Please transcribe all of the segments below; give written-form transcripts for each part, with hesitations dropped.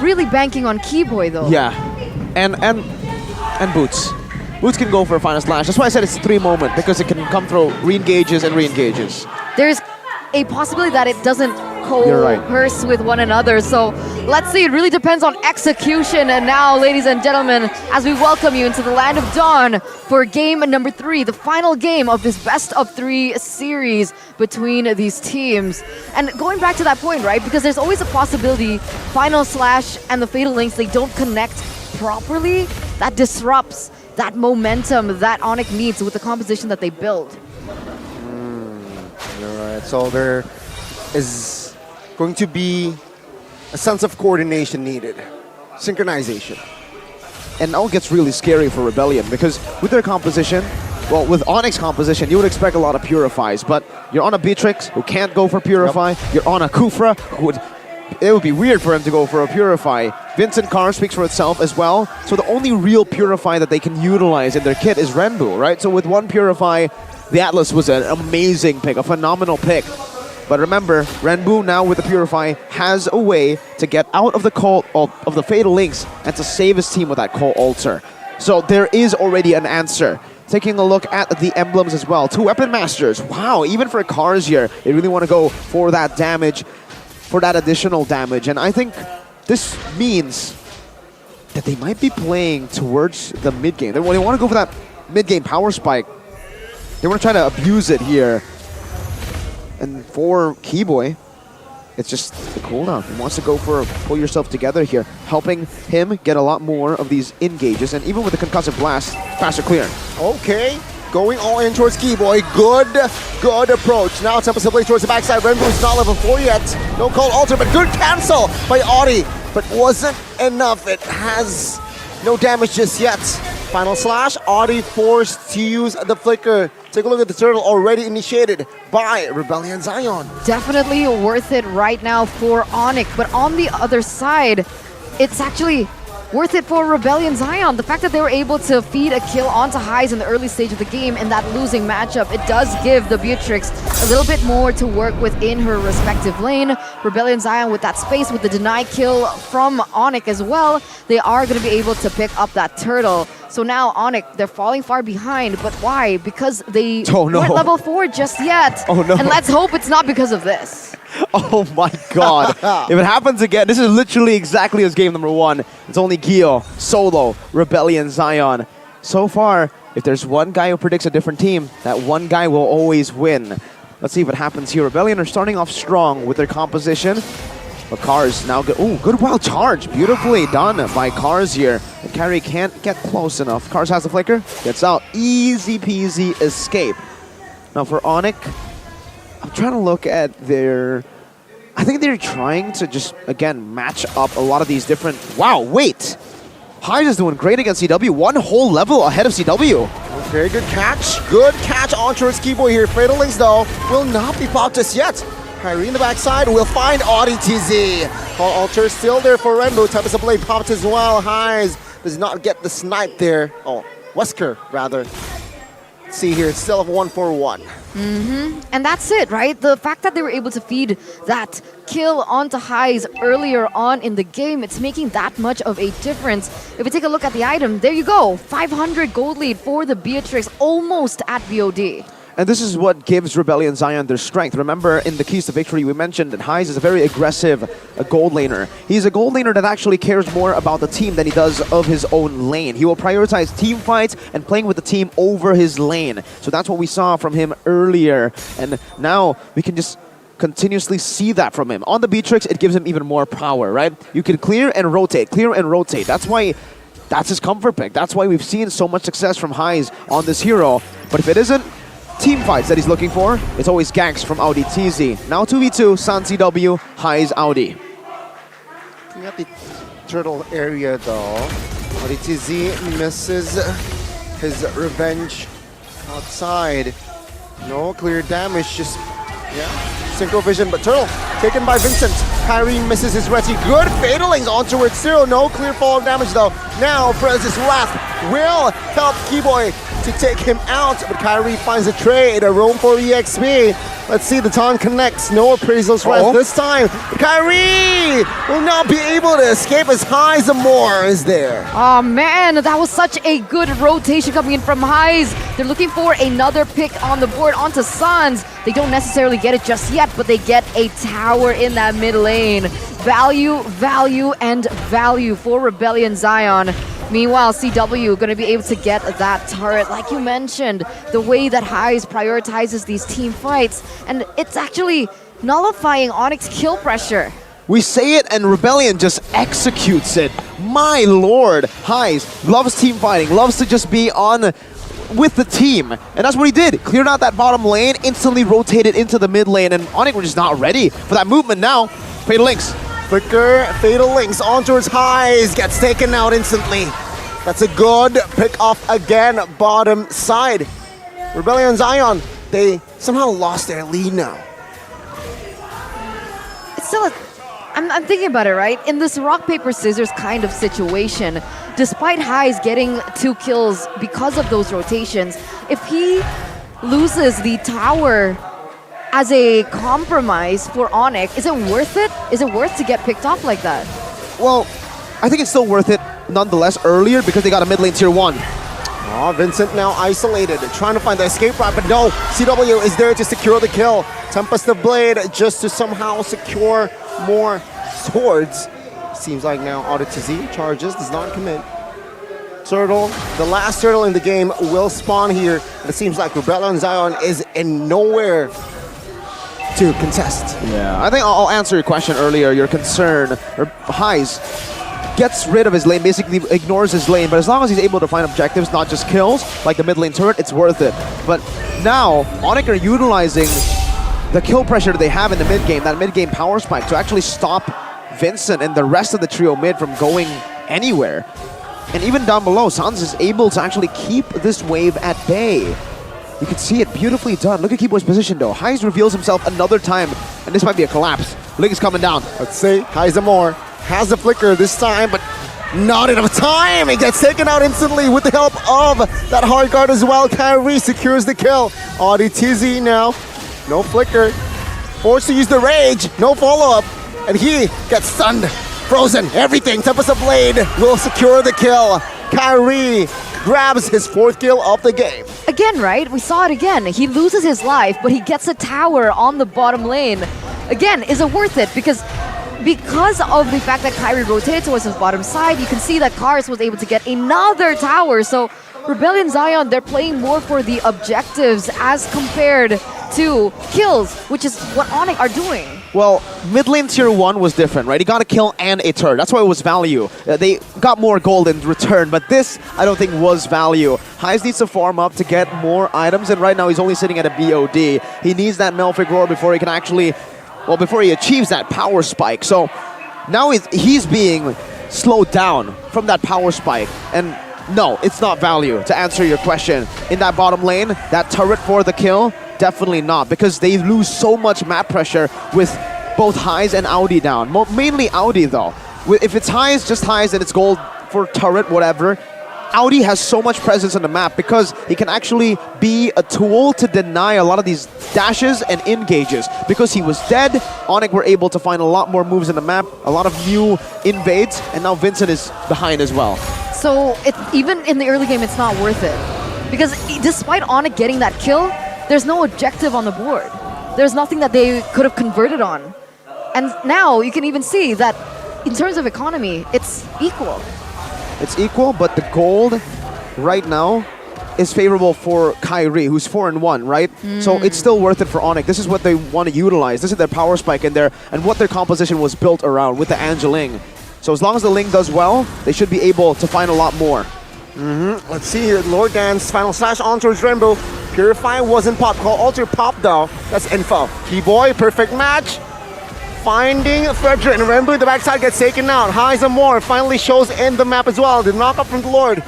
really banking on Keyboy though. Yeah, and Boots. Boots can go for a final slash. That's why I said it's a 3 moment, because it can come through re-engages and re-engages. There's a possibility that it doesn't You're right. coerce with one another. So let's see, it really depends on execution. And now, ladies and gentlemen, as we welcome you into the Land of Dawn for game number 3, the final game of this best of 3 series between these teams. And going back to that point, right, because there's always a possibility Final Slash and the Fatal Links, they don't connect properly. That disrupts that momentum that ONIC needs with the composition that they build. You're right. So there is going to be a sense of coordination needed, synchronization. And now it gets really scary for Rebellion, because with their composition, well, with ONIC's composition, you would expect a lot of Purifies, but you're on a Beatrix who can't go for Purify, you're on a Kufra who it would be weird for him to go for a Purify. Vincent Carr speaks for itself as well, so the only real Purify that they can utilize in their kit is Renbu, right? So with one Purify, the Atlas was an amazing pick, a phenomenal pick. But remember, Renbu now with the Purify has a way to get out of the call of the Fatal Links and to save his team with that Call Altar. So there is already an answer. Taking a look at the emblems as well. 2 Weapon Masters. Wow, even for Cars here, they really want to go for that damage, for that additional damage. And I think this means that they might be playing towards the mid-game. They want to go for that mid-game power spike. They want to try to abuse it here. And for Keyboy, it's just the cooldown. He wants to go for a pull yourself together here, helping him get a lot more of these engages. And even with the concussive blast, faster clear. Okay, going all in towards Keyboy. Good approach. Now attempts to play towards the backside. Renbu is not level 4 yet. No Call Altar, but good cancel by Audi. But wasn't enough. It has no damage just yet. Final slash. Audi forced to use the flicker. Take a look at the turtle already initiated by Rebellion Zion. Definitely worth it right now for ONIC, but on the other side, it's actually worth it for Rebellion Zion. The fact that they were able to feed a kill onto Highs in the early stage of the game in that losing matchup, it does give the Beatrix a little bit more to work with in her respective lane. Rebellion Zion with that space, with the deny kill from ONIC as well, they are going to be able to pick up that turtle. So now ONIC, they're falling far behind, but why? Because they weren't level 4 just yet. Oh no. And let's hope it's not because of this. Oh my god. If it happens again, this is literally exactly as game number 1. It's only Gio, solo, Rebellion Zion. So far, if there's one guy who predicts a different team, that one guy will always win. Let's see what happens here. Rebellion are starting off strong with their composition. But Cars now good. Ooh, good wild charge. Beautifully done by Cars here. The carry can't get close enough. Cars has the flicker, gets out. Easy peasy escape. Now for ONIC, I'm trying to look at their... I think they're trying to just, again, match up a lot of these different... Wow, wait! Highs is doing great against CW. 1 whole level ahead of CW. Okay, good catch. Good catch on towards Keyboy here. Fatal Links, though, will not be popped just yet. Kyrie in the backside will find Audi TZ. Call Altar still there for Renbu. Tempest of Blade popped as well. Highs does not get the snipe there. Oh, Wesker, rather. Let's see here, it's still a 1-4-1. And that's it, right? The fact that they were able to feed that kill onto Highs earlier on in the game, it's making that much of a difference. If we take a look at the item, there you go. 500 gold lead for the Beatrix, almost at VOD. And this is what gives Rebellion Zion their strength. Remember, in the Keys to Victory, we mentioned that Highs is a very aggressive gold laner. He's a gold laner that actually cares more about the team than he does of his own lane. He will prioritize team fights and playing with the team over his lane. So that's what we saw from him earlier. And now we can just continuously see that from him. On the Beatrix, it gives him even more power, right? You can clear and rotate, clear and rotate. That's why... That's his comfort pick. That's why we've seen so much success from Highs on this hero. But if it isn't team fights that he's looking for, it's always ganks from Audi TZ. Now 2v2, San CW, Highs Audi. Looking at the turtle area though, Audi TZ misses his revenge outside. No clear damage, just, synchro vision, but turtle taken by Vincent. Kyrie misses his resi. Good fatalings on towards Zero. No clear fall damage though. Now Francis Wrath will help Keyboy to take him out, but Kyrie finds a trade, a roam for EXP. Let's see, the taunt connects, no appraisals for this time. Kyrie will not be able to escape as Highs and more is there. Oh man, that was such a good rotation coming in from Highs. They're looking for another pick on the board onto Suns. They don't necessarily get it just yet, but they get a tower in that mid lane. Value, value, and value for Rebellion Zion. Meanwhile, CW going to be able to get that turret. Like you mentioned, the way that Highs prioritizes these team fights, and it's actually nullifying ONIC's kill pressure. We say it and Rebellion just executes it. My lord, Highs loves team fighting, loves to just be on with the team. And that's what he did. Cleared out that bottom lane, instantly rotated into the mid lane, and ONIC were just not ready for that movement now. Fatal Links. Flicker, Fatal Links on towards Highs, gets taken out instantly. That's a good pick off again, bottom side. Rebellion Zion, they somehow lost their lead now. It's still I'm thinking about it, right? In this rock, paper, scissors kind of situation, despite Highs getting 2 kills because of those rotations, if he loses the tower as a compromise for ONIC, is it worth it? Is it worth to get picked off like that? Well, I think it's still worth it nonetheless earlier because they got a mid lane tier 1. Oh, Vincent now isolated, trying to find the escape route, but no, CW is there to secure the kill. Tempest of Blade just to somehow secure more swords. Seems like now Audit2Z charges, does not commit. Turtle, the last turtle in the game, will spawn here. And it seems like Rebellion Zion is in nowhere to contest. Yeah, I think I'll answer your question earlier, your concern. Highs gets rid of his lane, basically ignores his lane, but as long as he's able to find objectives, not just kills, like the mid lane turret, it's worth it. But now, ONIC are utilizing the kill pressure they have in the mid game, that mid game power spike, to actually stop Vincent and the rest of the trio mid from going anywhere. And even down below, Sans is able to actually keep this wave at bay. You can see it beautifully done. Look at Keyboy's position though. Highs reveals himself another time, and this might be a collapse. Link is coming down. Let's see, Heisamore has the flicker this time, but not enough time. He gets taken out instantly with the help of that hard guard as well. Kyrie secures the kill. Audit2Z now, no flicker. Forced to use the rage, no follow-up, and he gets stunned, frozen, everything. Tempest of Blade will secure the kill. Kyrie grabs his 4th kill of the game. Again, right? We saw it again. He loses his life, but he gets a tower on the bottom lane. Again, is it worth it? Because of the fact that Kyrie rotated towards his bottom side, you can see that Kars was able to get another tower. So Rebellion Zion, they're playing more for the objectives as compared to kills, which is what ONIC are doing. Well, mid lane tier 1 was different, right? He got a kill and a turret. That's why it was value. They got more gold in return, but this, I don't think, was value. Highs needs to farm up to get more items, and right now he's only sitting at a BOD. He needs that Melfic Roar before he can actually, well, before he achieves that power spike. So now he's being slowed down from that power spike, and no, it's not value, to answer your question. In that bottom lane, that turret for the kill, definitely not, because they lose so much map pressure with both Highs and Audi down. Mainly Audi though. If it's Highs, just Highs, and it's gold for turret, whatever. Audi has so much presence on the map because he can actually be a tool to deny a lot of these dashes and engages. Because he was dead, ONIC were able to find a lot more moves in the map, a lot of new invades, and now Vincent is behind as well. So even in the early game, it's not worth it. Because despite ONIC getting that kill, there's no objective on the board. There's nothing that they could have converted on. And now you can even see that in terms of economy, it's equal. It's equal, but the gold right now is favorable for Kyrie, who's 4-1, right? So it's still worth it for ONIC. This is what they want to utilize. This is their power spike in there, and what their composition was built around with the Angeling. So as long as the Ling does well, they should be able to find a lot more. Let's see here, Lord Dance, final slash on towards Rainbow. Purify wasn't pop, call alter pop though. That's info. Keyboy, perfect match. Finding Frederick, and Rainbow, the backside gets taken out. Highs and more finally shows in the map as well. The knockup from the Lord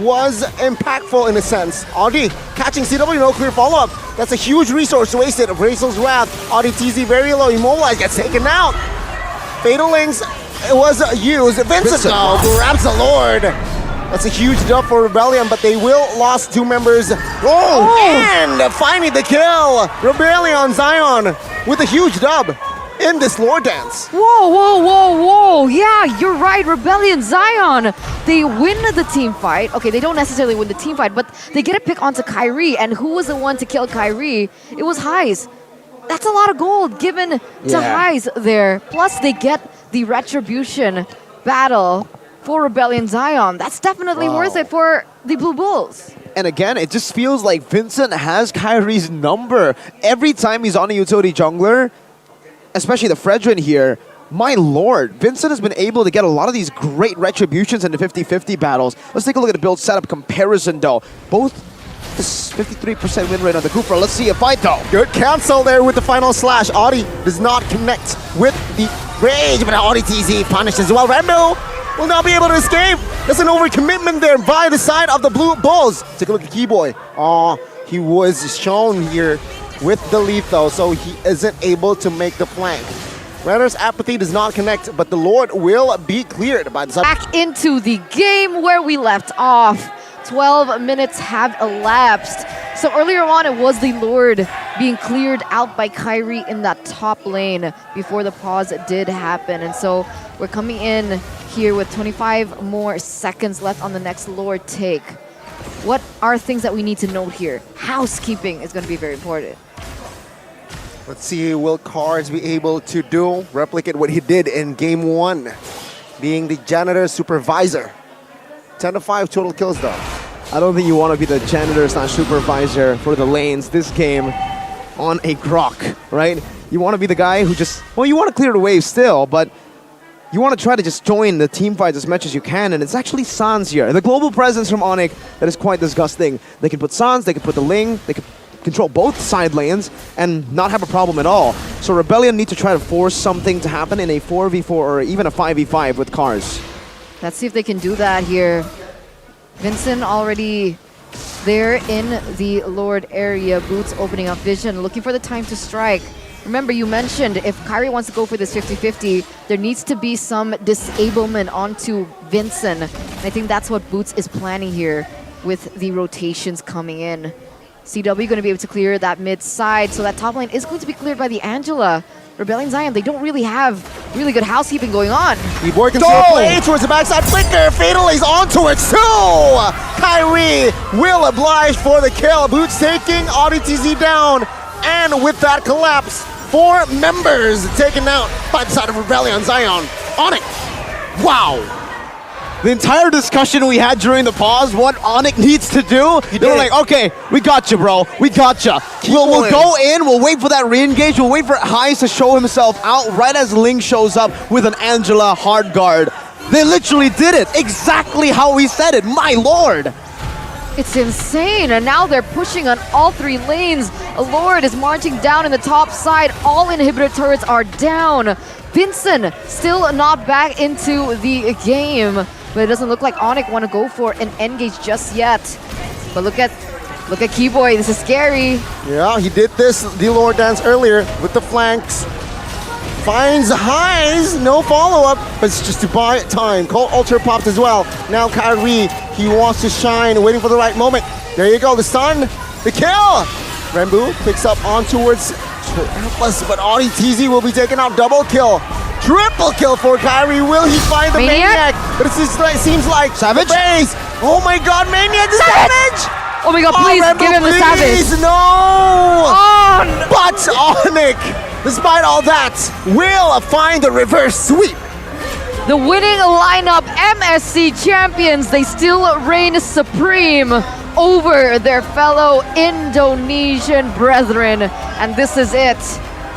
was impactful in a sense. Audi catching CW, no clear follow-up. That's a huge resource wasted. Bracel's Wrath, Audit2Z very low, Immobilize gets taken out. Fatal Links, it was used. Vincent though grabs the Lord. That's a huge dub for Rebellion, but they will lost 2 members. And finding the kill! Rebellion Zion with a huge dub in this lore dance. Whoa, whoa, whoa, whoa. Yeah, you're right. Rebellion Zion. They win the team fight. Okay, they don't necessarily win the team fight, but they get a pick onto Kyrie. And who was the one to kill Kyrie? It was Heis. That's a lot of gold given to Heis there. Plus, they get the retribution battle for Rebellion Zion. That's definitely worth it for the Blue Bulls. And again, it just feels like Vincent has Kyrie's number. Every time he's on a utility jungler, especially the Fredrin here, my lord, Vincent has been able to get a lot of these great retributions in the 50-50 battles. Let's take a look at the build setup comparison though. Both this 53% win rate on the Kufra. Let's see a fight though. Good cancel there with the final slash. Audi does not connect with the rage, but Audi TZ punished as well. Rambo will not be able to escape. There's an overcommitment there by the side of the Blue Bulls. Take a look at Keyboy. He was shown here with the lethal, so he isn't able to make the flank. Renner's apathy does not connect, but the Lord will be cleared by the side. Back into the game where we left off. 12 minutes have elapsed. So earlier on, it was the Lord being cleared out by Kyrie in that top lane before the pause did happen. And so we're coming in here with 25 more seconds left on the next Lord take. What are things that we need to note here? Housekeeping is going to be very important. Let's see, will Cards be able to replicate what he did in game 1, being the janitor supervisor. 10-5 total kills though. I don't think you want to be the janitor / supervisor for the lanes this game on a Grok, right? You want to be the guy who just, well, you want to clear the wave still, but you want to try to just join the team fights as much as you can, and it's actually Sans here. The global presence from ONIC that is quite disgusting. They can put Sans, they can put the Ling, they can control both side lanes and not have a problem at all. So Rebellion need to try to force something to happen in a 4v4 or even a 5v5 with cars. Let's see if they can do that here. Vincent already there in the Lord area. Boots opening up vision, looking for the time to strike. Remember, you mentioned if Kyrie wants to go for this 50-50, there needs to be some disablement onto Vincent. And I think that's what Boots is planning here with the rotations coming in. CW going to be able to clear that mid side, so that top lane is going to be cleared by the Angela. Rebellion Zion, they don't really have really good housekeeping going on. E-Boy can still play towards the backside. Flicker, Fatality's onto it too! Kyrie will oblige for the kill. Boots taking AudiTZ down, and with that collapse, 4 members taken out by the side of Rebellion Zion. ONIC! Wow! The entire discussion we had during the pause, what ONIC needs to do, they were like, okay, we got you, bro. We got you. We'll go in, we'll wait for that re-engage, we'll wait for Heis to show himself out right as Ling shows up with an Angela hard guard. They literally did it exactly how we said it, my lord. It's insane, and now they're pushing on all 3 lanes. Lord is marching down in the top side. All inhibitor turrets are down. Vincent still not back into the game, but it doesn't look like ONIC want to go for an engage just yet. But look at Keyboy, this is scary. Yeah, he did this, the Lord dance earlier with the flanks. Finds Heis, no follow-up, but it's just to buy time. Cold Ultra popped as well. Now Kyrie, he wants to shine, waiting for the right moment. There you go, the stun, the kill! Rambu picks up on towards Atlas, but AudiTZ will be taken out. Double kill. Triple kill for Kyrie. Will he find the Maniac? But it seems like Savage? Base. Oh my god, Maniac, the Savage! Oh my god, please Rambu, give him the Savage. No! But ONIC, despite all that, will find the reverse sweep. The winning lineup, MSC champions, they still reign supreme over their fellow Indonesian brethren. And this is it.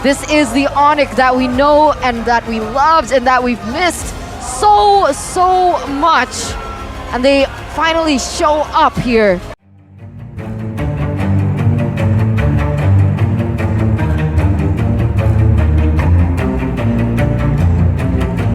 This is the ONIC that we know and that we loved and that we've missed so much. And they finally show up here.